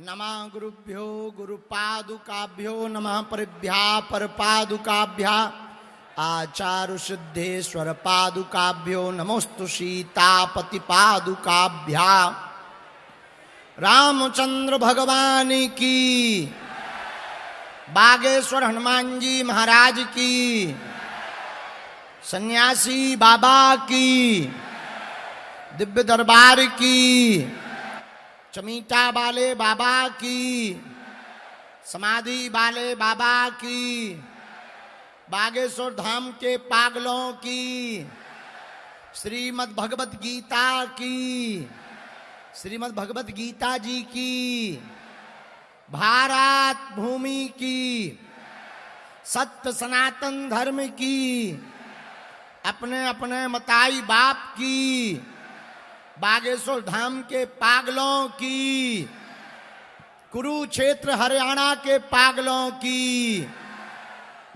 नमः गुरुभ्यो गुरुपादुकाभ्यो नमः परिभ्या परपादुकाभ्या आचार्य सिद्धेश्वर पादुकाभ्यो नमोस्तु सीतापति पादुकाभ्या। रामचंद्र भगवान की, बागेश्वर हनुमान जी महाराज की, सन्यासी बाबा की, दिव्य दरबार की, चमीटा वाले बाबा की, समाधि वाले बाबा की, बागेश्वर धाम के पागलों की, श्रीमद् भगवत गीता की, श्रीमद् भगवत गीता जी की, भारत भूमि की, सत्य सनातन धर्म की, अपने अपने मताई बाप की, बागेश्वर धाम के पागलों की, कुरुक्षेत्र हरियाणा के पागलों की।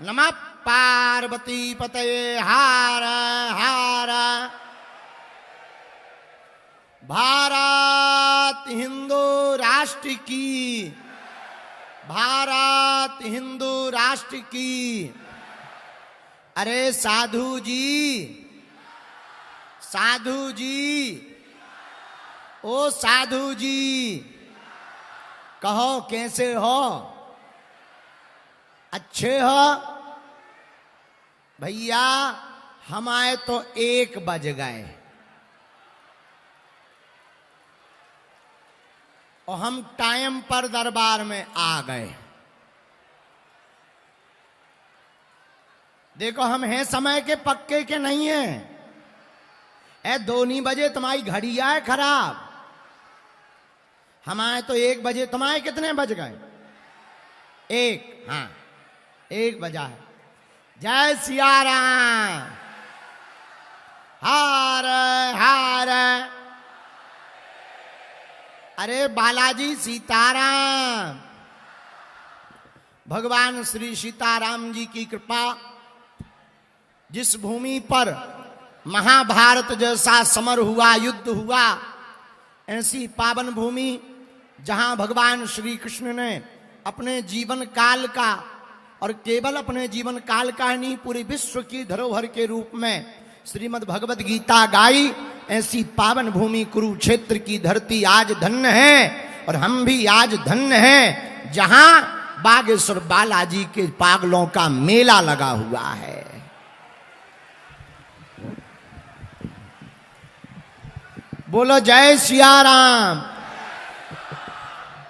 नमः पार्वती पतये हार हार। भारत हिंदू राष्ट्र की, भारत हिंदू राष्ट्र की। अरे साधु जी, साधु जी, ओ साधु जी, कहो कैसे हो? अच्छे हो? भैया हम आए तो 1 बज गए और हम टाइम पर दरबार में आ गए। देखो हम हैं समय के पक्के के नहीं हैं। 2 बजे तुम्हारी घड़ी आए खराब, हम आए तो 1 बजे। तुम्हारे कितने बज गए? 1। हाँ 1 बजा है। जय सिया राम। हार हार। अरे बालाजी सीताराम। भगवान श्री सीताराम जी की कृपा, जिस भूमि पर महाभारत जैसा समर हुआ, युद्ध हुआ, ऐसी पावन भूमि जहां भगवान श्री कृष्ण ने अपने जीवन काल का, और केवल अपने जीवन काल का नहीं, पूरे विश्व की धरोहर के रूप में श्रीमद् भगवत गीता गाई, ऐसी पावन भूमि कुरुक्षेत्र की धरती आज धन्य है। और हम भी आज धन्य हैं जहां बागेश्वर बालाजी के पागलों का मेला लगा हुआ है। बोलो जय सिया राम।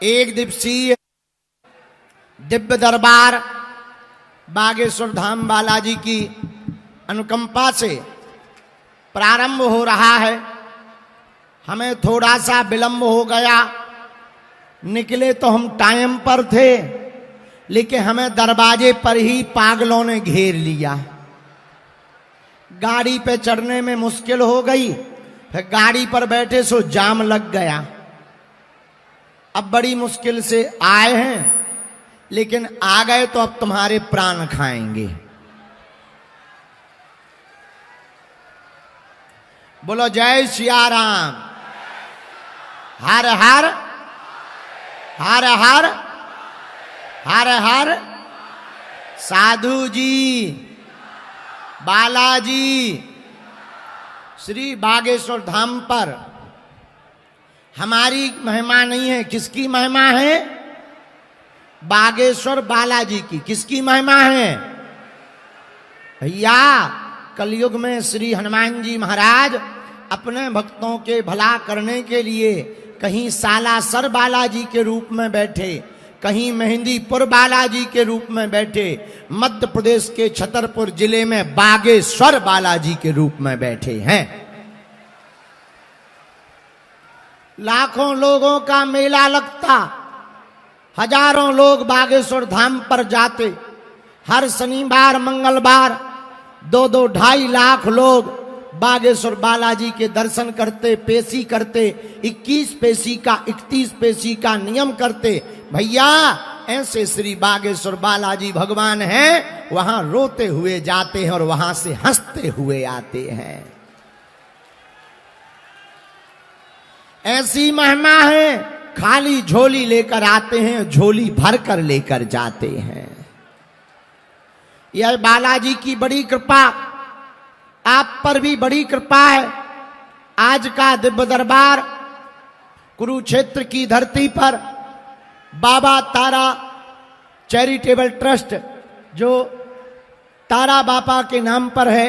1 दिवसीय दिव्य दरबार बागेश्वर धाम बालाजी की अनुकंपा से प्रारंभ हो रहा है। हमें थोड़ा सा विलंब हो गया, निकले तो हम टाइम पर थे, लेकिन हमें दरवाजे पर ही पागलों ने घेर लिया। गाड़ी पे चढ़ने में मुश्किल हो गई, फिर गाड़ी पर बैठे सो जाम लग गया। अब बड़ी मुश्किल से आए हैं, लेकिन आ गए तो अब तुम्हारे प्राण खाएंगे। बोलो जय सिया राम। हर हर हर हर हर हर। साधु जी, बालाजी, श्री बागेश्वर धाम पर हमारी महिमा नहीं है। किसकी महिमा है? बागेश्वर बालाजी की। किसकी महिमा है? भैया कलयुग में श्री हनुमान जी महाराज अपने भक्तों के भला करने के लिए कहीं सालासर बालाजी के रूप में बैठे, कहीं मेहंदीपुर बालाजी के रूप में बैठे, मध्य प्रदेश के छतरपुर जिले में बागेश्वर बालाजी के रूप में बैठे हैं। लाखों लोगों का मेला लगता, हजारों लोग बागेश्वर धाम पर जाते। हर शनिवार मंगलवार 2-2 ढाई लाख लोग बागेश्वर बालाजी के दर्शन करते, पेशी करते, 21 पेशी का 31 पेशी का नियम करते। भैया ऐसे श्री बागेश्वर बालाजी भगवान हैं, वहां रोते हुए जाते हैं और वहां से हंसते हुए आते हैं। ऐसी महिमा है खाली झोली लेकर आते हैं, झोली भर कर लेकर जाते हैं। यह बालाजी की बड़ी कृपा, आप पर भी बड़ी कृपा है। आज का दिव्य दरबार कुरुक्षेत्र की धरती पर बाबा तारा चैरिटेबल ट्रस्ट, जो तारा बापा के नाम पर है,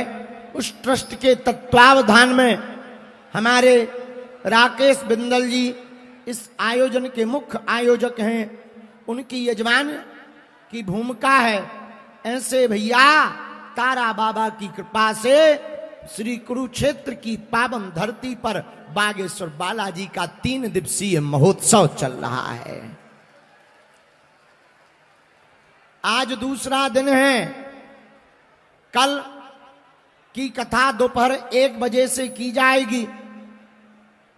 उस ट्रस्ट के तत्वावधान में हमारे राकेश बिंदल जी इस आयोजन के मुख्य आयोजक हैं। उनकी यजमान की भूमिका है। ऐसे भैया तारा बाबा की कृपा से श्री कुरुक्षेत्र की पावन धरती पर बागेश्वर बालाजी का 3 दिवसीय महोत्सव चल रहा है। आज दूसरा दिन है। कल की कथा दोपहर 1 बजे से की जाएगी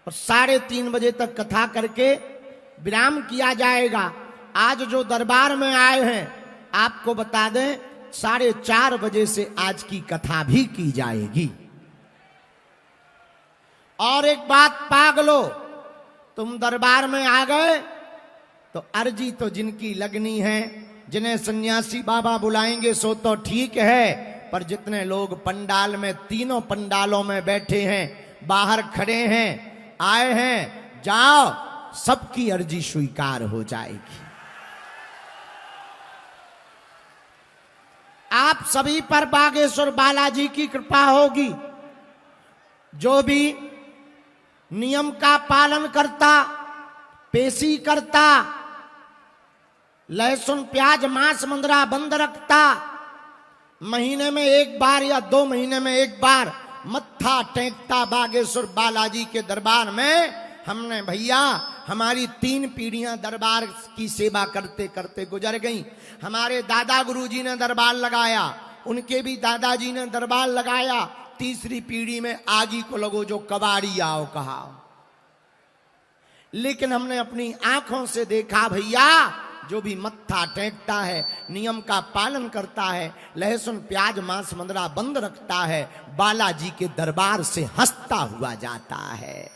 और 3:30 बजे तक कथा करके विराम किया जाएगा। आज जो दरबार में आए हैं, आपको बता दें 4:30 बजे से आज की कथा भी की जाएगी। और एक बात पागलो, तुम दरबार में आ गए तो अर्जी तो जिनकी लगनी है, जिन्हें सन्यासी बाबा बुलाएंगे सो तो ठीक है, पर जितने लोग पंडाल में, तीनों पंडालों में बैठे हैं, बाहर खड़े हैं, आए हैं, जाओ, सबकी अर्जी स्वीकार हो जाएगी। आप सभी पर बागेश्वर बालाजी की कृपा होगी। जो भी नियम का पालन करता, पेशी करता, लहसुन प्याज मांस मंदरा बंद रखता, महीने में 1 बार या 2 महीने में 1 बार मत्था टेकता बागेश्वर बालाजी के दरबार में, हमने भैया हमारी 3 पीढ़ियां दरबार की सेवा करते करते गुजर गईं। हमारे दादा गुरुजी ने दरबार लगाया, उनके भी दादाजी ने दरबार लगाया। तीसरी पीढ़ी में आगी को लगो जो कबाड़ी आओ कहा। लेकिन हमने अपनी आंखों से देखा भैया, जो भी मत्था टेकता है, नियम का पालन करता है, लहसुन प्याज मांस मंदरा बंद रखता है, बालाजी के दरबार से हंसता हुआ जाता है।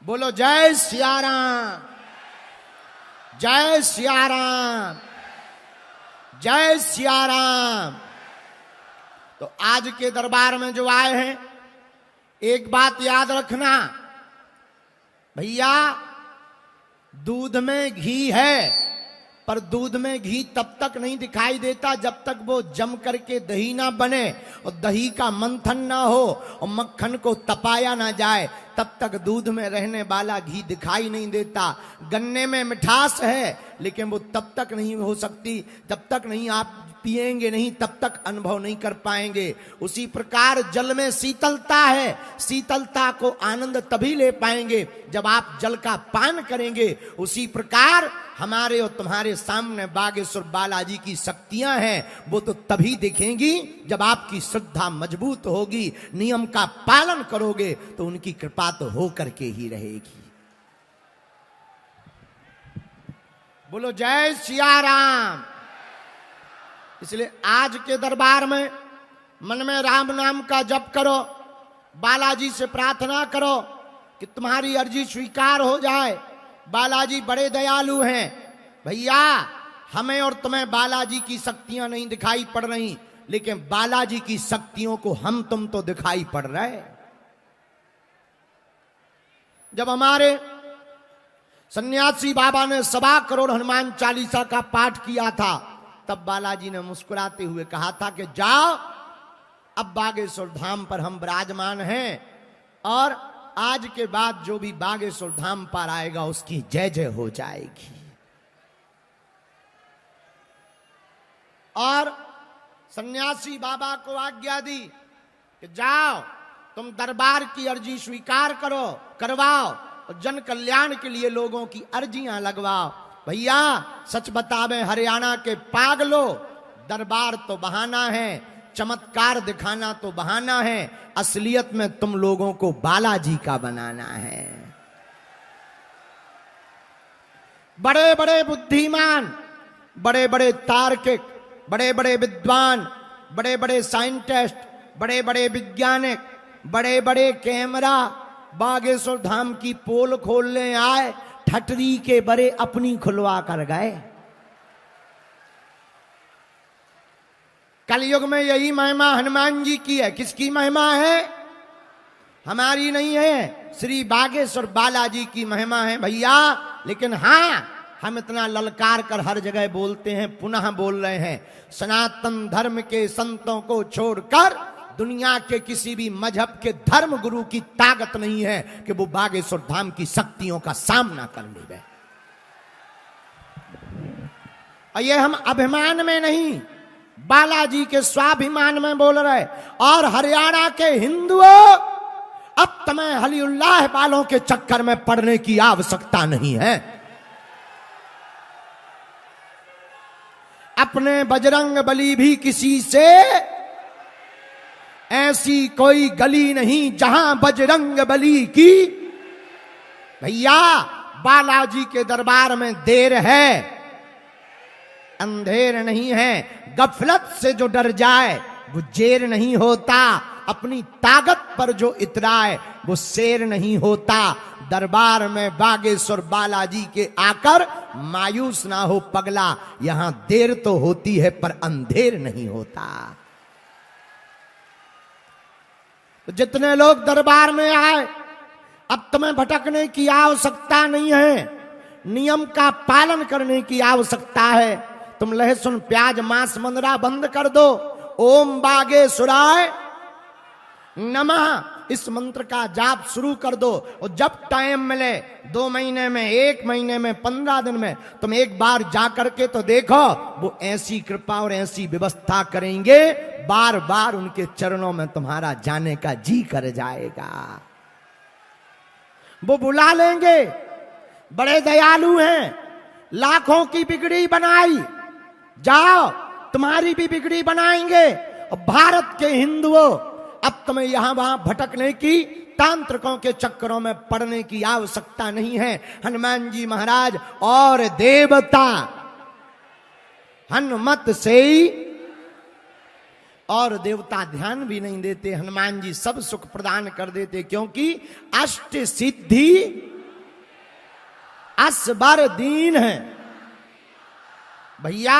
बोलो जय सिया राम, जय सिया राम, जय सिया राम। तो आज के दरबार में जो आए हैं, एक बात याद रखना भैया, दूध में घी है, पर दूध में घी तब तक नहीं दिखाई देता जब तक वो जम करके दही ना बने और दही का मंथन ना हो और मक्खन को तपाया ना जाए, तब तक दूध में रहने वाला घी दिखाई नहीं देता। गन्ने में मिठास है, लेकिन वो तब तक नहीं हो सकती जब तक नहीं आप पिएंगे नहीं, तब तक अनुभव नहीं कर पाएंगे। उसी प्रकार जल में शीतलता है, शीतलता को आनंद तभी ले पाएंगे जब आप जल का पान करेंगे। उसी प्रकार हमारे और तुम्हारे सामने बागेश्वर बालाजी की शक्तियां हैं, वो तो तभी दिखेंगी जब आपकी श्रद्धा मजबूत होगी, नियम का पालन करोगे तो उनकी कृपा तो हो करके ही रहेगी। बोलो जय सिया राम। इसलिए आज के दरबार में मन में राम नाम का जप करो, बालाजी से प्रार्थना करो कि तुम्हारी अर्जी स्वीकार हो जाए। बालाजी बड़े दयालु हैं भैया। हमें और तुम्हें बालाजी की शक्तियां नहीं दिखाई पड़ रही, लेकिन बालाजी की शक्तियों को हम तुम तो दिखाई पड़ रहे। जब हमारे सन्यासी बाबा ने 1.25 करोड़ हनुमान चालीसा का पाठ किया था, तब बालाजी ने मुस्कुराते हुए कहा था कि जाओ, अब बागेश्वर धाम पर हम विराजमान हैं और आज के बाद जो भी बागेश्वर धाम पर आएगा उसकी जय जय हो जाएगी। और सन्यासी बाबा को आज्ञा दी कि जाओ, तुम दरबार की अर्जी स्वीकार करो, करवाओ और जन कल्याण के लिए लोगों की अर्जियां लगवाओ। भैया सच बतावे हरियाणा के पागलो, दरबार तो बहाना है, चमत्कार दिखाना तो बहाना है, असलियत में तुम लोगों को बालाजी का बनाना है। बड़े बड़े बुद्धिमान, बड़े बड़े तार्किक, बड़े बड़े विद्वान, बड़े बड़े साइंटिस्ट, बड़े बड़े वैज्ञानिक, बड़े बड़े कैमरा बागेश्वर धाम की पोल खोलने आए, ठटरी के बरे अपनी खुलवा कर गए। कलयुग में यही महिमा हनुमान जी की है। किसकी महिमा है? हमारी नहीं है, श्री बागेश्वर बालाजी की महिमा है भैया। लेकिन हाँ, हम इतना ललकार कर हर जगह बोलते हैं, पुनः बोल रहे हैं, सनातन धर्म के संतों को छोड़कर दुनिया के किसी भी मजहब के धर्म गुरु की ताकत नहीं है कि वो बागेश्वर धाम की शक्तियों का सामना कर ले। और ये हम अभिमान में नहीं, बालाजी के स्वाभिमान में बोल रहे। और हरियाणा के हिंदुओं, अब तुम्हें हलीउल्लाह वालों के चक्कर में पड़ने की आवश्यकता नहीं है। अपने बजरंग बली भी किसी से ऐसी कोई गली नहीं जहां बजरंग बली की। भैया, बालाजी के दरबार में देर है, अंधेर नहीं है। गफलत से जो डर जाए वो जेर नहीं होता। अपनी ताकत पर जो इतराए वो शेर नहीं होता। दरबार में बागेश्वर बालाजी के आकर मायूस ना हो पगला। यहां देर तो होती है पर अंधेर नहीं होता। तो जितने लोग दरबार में आए, अब तुम्हें भटकने की आवश्यकता नहीं है, नियम का पालन करने की आवश्यकता है। तुम लहसुन प्याज मांस मंदरा बंद कर दो। ओम बागेश्वराय नमः इस मंत्र का जाप शुरू कर दो। और जब टाइम मिले, 2 महीने में, 1 महीने में, 15 दिन में, तुम एक बार जा करके तो देखो, वो ऐसी कृपा और ऐसी व्यवस्था करेंगे, बार बार उनके चरणों में तुम्हारा जाने का जी कर जाएगा। वो बुला लेंगे, बड़े दयालु हैं। लाखों की बिगड़ी बनाई, जाओ तुम्हारी भी बिगड़ी बनाएंगे। और भारत के हिंदुओं, अब तुम्हें यहां वहां भटकने की, तांत्रिकों के चक्करों में पड़ने की आवश्यकता नहीं है। हनुमान जी महाराज और देवता हनुमत से ही, और देवता ध्यान भी नहीं देते, हनुमान जी सब सुख प्रदान कर देते। क्योंकि अष्ट सिद्धि असबर दीन है। भैया,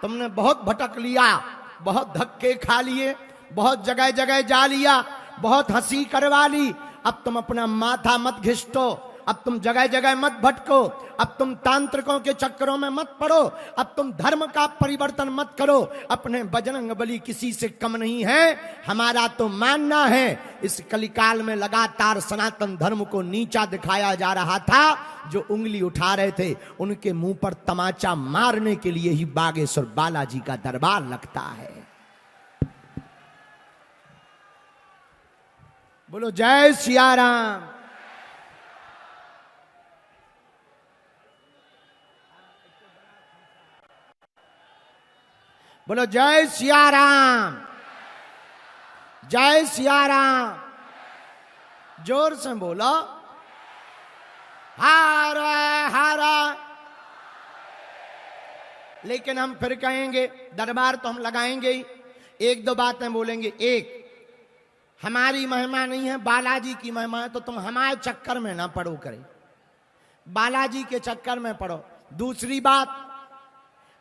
तुमने बहुत भटक लिया, बहुत धक्के खा लिए, बहुत जगह जगह जा लिया, बहुत हंसी करवा ली। अब तुम अपना माथा मत घिसटो, अब तुम जगह जगह मत भटको, अब तुम तांत्रिकों के चक्करों में मत पड़ो, अब तुम धर्म का परिवर्तन मत करो। अपने बजरंग बली किसी से कम नहीं है। हमारा तो मानना है, इस कलिकाल में लगातार सनातन धर्म को नीचा दिखाया जा रहा था। जो उंगली उठा रहे थे, उनके मुंह पर तमाचा मारने के लिए ही बागेश्वर बालाजी का दरबार लगता है। बोलो जय सिया राम। बोलो जय सिया राम, जय सिया राम। जोर से बोलो, हर हर। लेकिन हम फिर कहेंगे, दरबार तो हम लगाएंगे ही, 1-2 बातें बोलेंगे। एक, हमारी महिमा नहीं है, बालाजी की महिमा है, तो तुम हमारे चक्कर में ना पड़ो करे, बालाजी के चक्कर में पड़ो। दूसरी बात,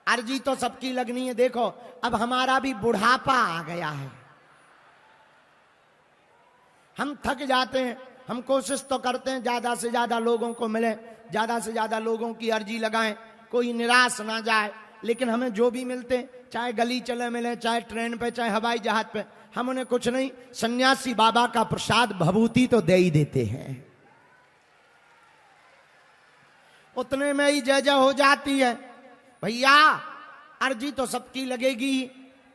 अर्जी तो सबकी लगनी है। देखो, अब हमारा भी बुढ़ापा आ गया है, हम थक जाते हैं। हम कोशिश तो करते हैं ज्यादा से ज्यादा लोगों को मिले, ज्यादा से ज्यादा लोगों की अर्जी लगाएं, कोई निराश ना जाए। लेकिन हमें जो भी मिलते, चाहे गली चले मिले, चाहे ट्रेन पे, चाहे हवाई जहाज पे, हम उन्हें कुछ नहीं, सन्यासी बाबा का प्रसाद भभूति तो दे ही देते हैं। उतने में ही जय जय हो जाती है। भैया, अर्जी तो सबकी लगेगी,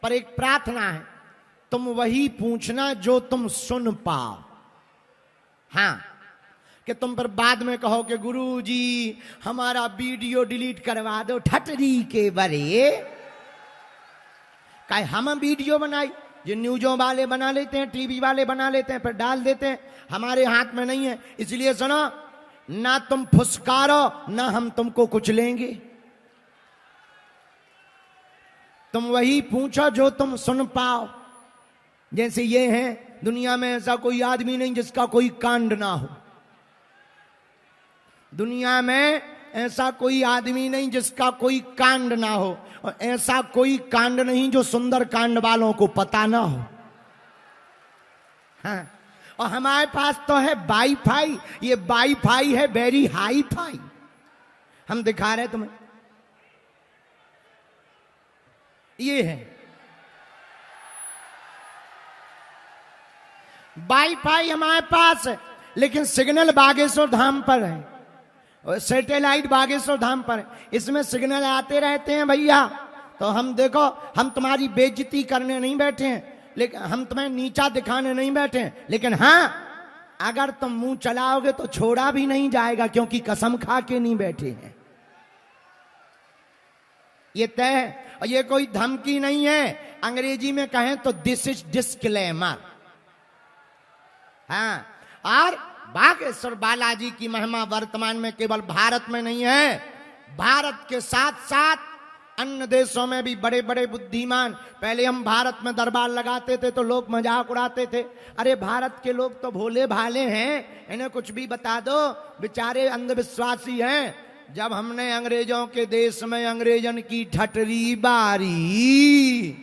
पर एक प्रार्थना है, तुम वही पूछना जो तुम सुन पाओ। हाँ, कि तुम पर बाद में कहो कि गुरुजी हमारा वीडियो डिलीट करवा दो, ठटरी के बरे। कहे हम वीडियो बनाई, जो न्यूजों वाले बना लेते हैं, टीवी वाले बना लेते हैं, फिर डाल देते हैं। हमारे हाथ में नहीं है। इसलिए सुनो, ना तुम फुसकारो, ना हम तुमको कुछ लेंगे। तुम वही पूछो जो तुम सुन पाओ। जैसे ये हैं दुनिया में ऐसा कोई आदमी नहीं जिसका कोई कांड ना हो। दुनिया में ऐसा कोई आदमी नहीं जिसका कोई कांड ना हो, और ऐसा कोई कांड नहीं जो सुंदर कांड वालों को पता ना हो। हाँ, और हमारे पास तो है वाईफाई। ये वाईफाई है वेरी हाई फाई। हम दिखा रहे तुम्हें, ये है वाईफाई हमारे पास है, लेकिन सिग्नल बागेश्वर धाम पर है और सैटेलाइट बागेश्वर धाम पर है। इसमें सिग्नल आते रहते हैं भैया। तो हम देखो, हम तुम्हारी बेइज्जती करने नहीं बैठे हैं, लेकिन हम तुम्हें नीचा दिखाने नहीं बैठे हैं, लेकिन हाँ, अगर तुम मुंह चलाओगे तो छोड़ा भी नहीं जाएगा, क्योंकि कसम खा के नहीं बैठे हैं। ये तय है, और ये कोई धमकी नहीं है। अंग्रेजी में कहें तो दिस इज डिस्क्लेमर। हाँ, और बागेश्वर बालाजी की महिमा वर्तमान में केवल भारत में नहीं है, भारत के साथ साथ अन्य देशों में भी बड़े बड़े बुद्धिमान। पहले हम भारत में दरबार लगाते थे तो लोग मजाक उड़ाते थे, अरे भारत के लोग तो भोले भाले हैं, इन्हें कुछ भी बता दो, बेचारे अंधविश्वासी हैं। जब हमने अंग्रेजों के देश में अंग्रेजन की ठटरी बारी,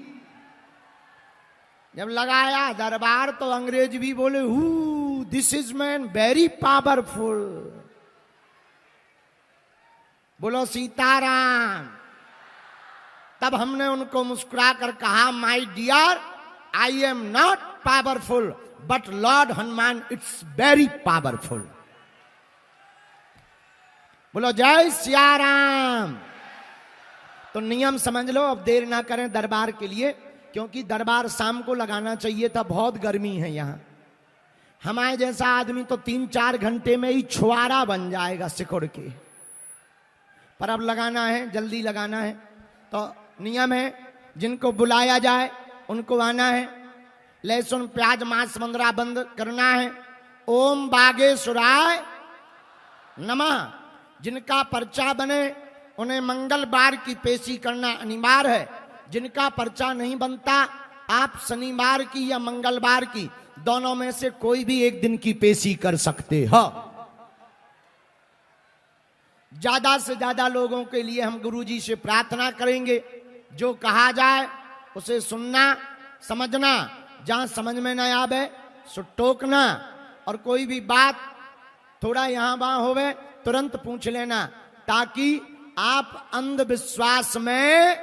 जब लगाया दरबार, तो अंग्रेज भी बोले who this is man very powerful. बोलो सीताराम। तब हमने उनको मुस्कुरा कर कहा, my dear, I am not powerful but lord Hanuman it's very powerful. बोलो जय सिया राम। तो नियम समझ लो, अब देर ना करें दरबार के लिए, क्योंकि दरबार शाम को लगाना चाहिए था, बहुत गर्मी है यहां। हमारे जैसा आदमी तो 3-4 घंटे में ही छुआरा बन जाएगा सिकुड़ के, पर अब लगाना है, जल्दी लगाना है। तो नियम है, जिनको बुलाया जाए उनको आना है। लहसुन प्याज मांस मंदरा बंद करना है। ओम बागेश्वराय नमः। जिनका पर्चा बने उन्हें मंगलवार की पेशी करना अनिवार्य है। जिनका पर्चा नहीं बनता, आप शनिवार की या मंगलवार की, दोनों में से कोई भी एक दिन की पेशी कर सकते हो। ज्यादा से ज्यादा लोगों के लिए हम गुरुजी से प्रार्थना करेंगे, जो कहा जाए उसे सुनना, समझना, जहां समझ में न आवे सो टोकना, और कोई भी बात थोड़ा यहां वहां होवे तुरंत पूछ लेना, ताकि आप अंधविश्वास में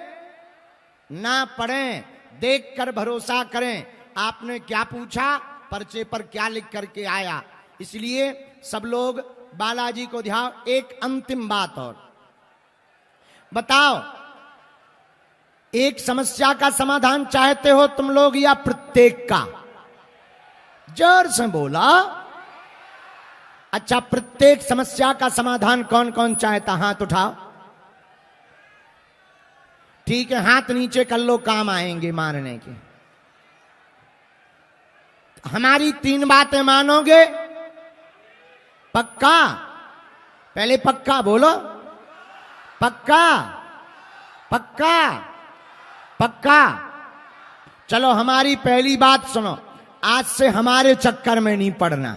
ना पड़ें। देखकर भरोसा करें, आपने क्या पूछा, पर्चे पर क्या लिख करके आया। इसलिए सब लोग बालाजी को ध्यान। एक अंतिम बात और बताओ, एक समस्या का समाधान चाहते हो तुम लोग या प्रत्येक का? जोर से बोला। अच्छा, प्रत्येक समस्या का समाधान कौन कौन चाहता? हाथ उठाओ। ठीक है, हाथ नीचे कर लो, काम आएंगे मारने के। हमारी 3 बातें मानोगे? पक्का? पहले पक्का बोलो। पक्का? पक्का? पक्का? चलो, हमारी पहली बात सुनो, आज से हमारे चक्कर में नहीं पड़ना।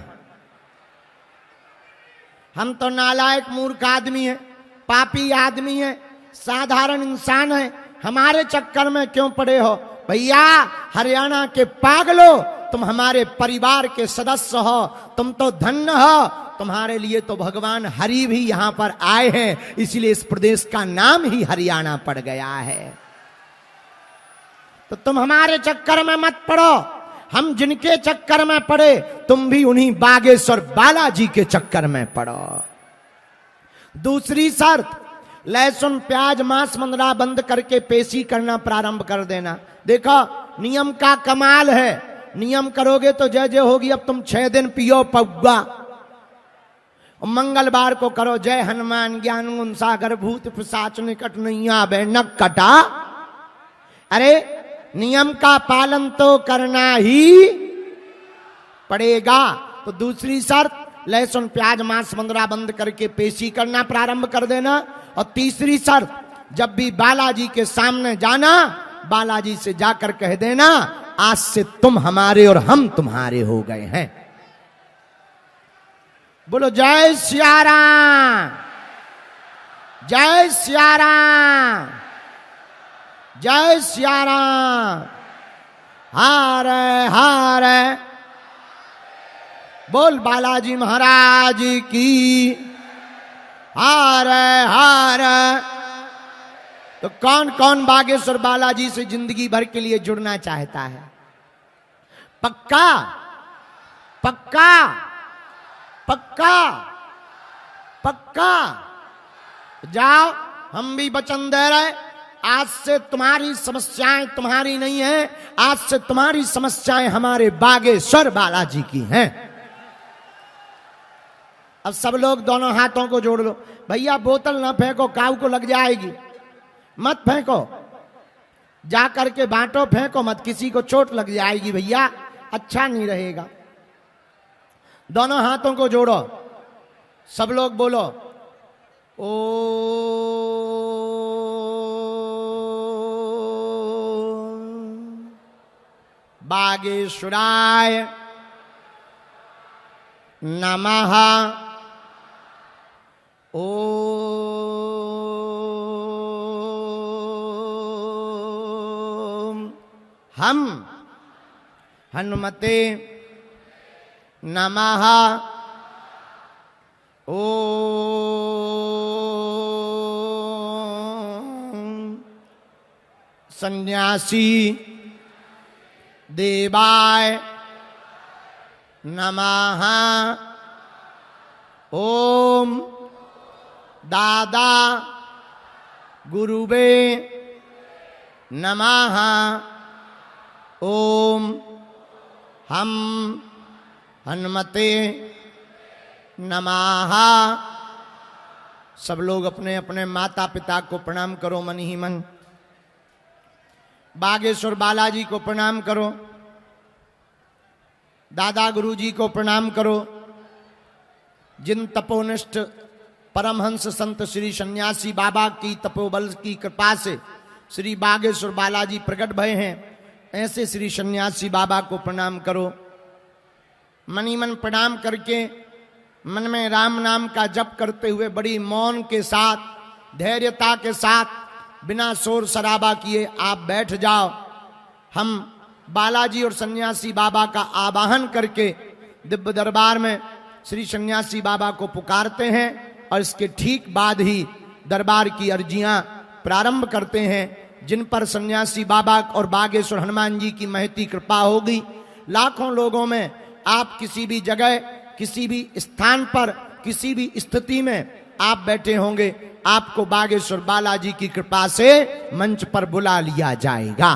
हम तो नालायक मूर्ख आदमी है, पापी आदमी है, साधारण इंसान है, हमारे चक्कर में क्यों पड़े हो? भैया हरियाणा के पागलो, तुम हमारे परिवार के सदस्य हो, तुम तो धन्य हो, तुम्हारे लिए तो भगवान हरि भी यहां पर आए हैं, इसलिए इस प्रदेश का नाम ही हरियाणा पड़ गया है। तो तुम हमारे चक्कर में मत पड़ो। हम जिनके चक्कर में पड़े, तुम भी उन्हीं बागेश्वर बालाजी के चक्कर में पड़ो। दूसरी शर्त, लहसुन प्याज मांस मंदरा बंद करके पेशी करना प्रारंभ कर देना। देखो, नियम का कमाल है, नियम करोगे तो जय जय होगी। अब तुम 6 दिन पियो पौवा, मंगलवार को करो जय हनुमान ज्ञान गुण सागर भूत पिशाच निकट नहीं आवे न कटा। अरे नियम का पालन तो करना ही पड़ेगा। तो दूसरी शर्त, लहसुन प्याज मांस मंदरा बंद करके पेशी करना प्रारंभ कर देना। और तीसरी शर्त, जब भी बालाजी के सामने जाना, बालाजी से जाकर कह देना, आज से तुम हमारे और हम तुम्हारे हो गए हैं। बोलो जय सिया राम, जय सिया राम, जय सिया राम। हारे हारे बोल बालाजी महाराज की हारे हारे। तो कौन कौन बागेश्वर बालाजी से जिंदगी भर के लिए जुड़ना चाहता है? पक्का पक्का पक्का पक्का। जाओ, हम भी वचन दे रहे, आज से तुम्हारी समस्याएं तुम्हारी नहीं है, आज से तुम्हारी समस्याएं हमारे बागेश्वर बालाजी की हैं। अब सब लोग दोनों हाथों को जोड़ लो। भैया बोतल ना फेंको, काऊ को लग जाएगी, मत फेंको। जा करके बांटो, फेंको मत, किसी को चोट लग जाएगी भैया, अच्छा नहीं रहेगा। दोनों हाथों को जोड़ो, सब लोग बोलो ओ बागेश्वराय नमः। ओ हम हनुमते नमः। ओ सन्यासी देवाय नमः। ओम दादा गुरुवे नमः। ओम हम हनुमते नमः। सब लोग अपने अपने माता पिता को प्रणाम करो मन ही मन। बागेश्वर बालाजी को प्रणाम करो, दादा गुरुजी को प्रणाम करो, जिन तपोनिष्ठ परमहंस संत श्री सन्यासी बाबा की तपोबल की कृपा से श्री बागेश्वर बालाजी प्रकट भय हैं, ऐसे श्री सन्यासी बाबा को प्रणाम करो। मनी मन प्रणाम करके मन में राम नाम का जप करते हुए बड़ी मौन के साथ, धैर्यता के साथ, बिना शोर शराबा किए आप बैठ जाओ। हम बालाजी और सन्यासी बाबा का आवाहन करके दिव्य दरबार में श्री सन्यासी बाबा को पुकारते हैं और इसके ठीक बाद ही दरबार की अर्जियां प्रारंभ करते हैं, जिन पर सन्यासी बाबा और बागेश्वर हनुमान जी की महती कृपा होगी। लाखों लोगों में आप किसी भी जगह, किसी भी स्थान पर, किसी भी स्थिति में आप बैठे होंगे, आपको बागेश्वर बालाजी की कृपा से मंच पर बुला लिया जाएगा।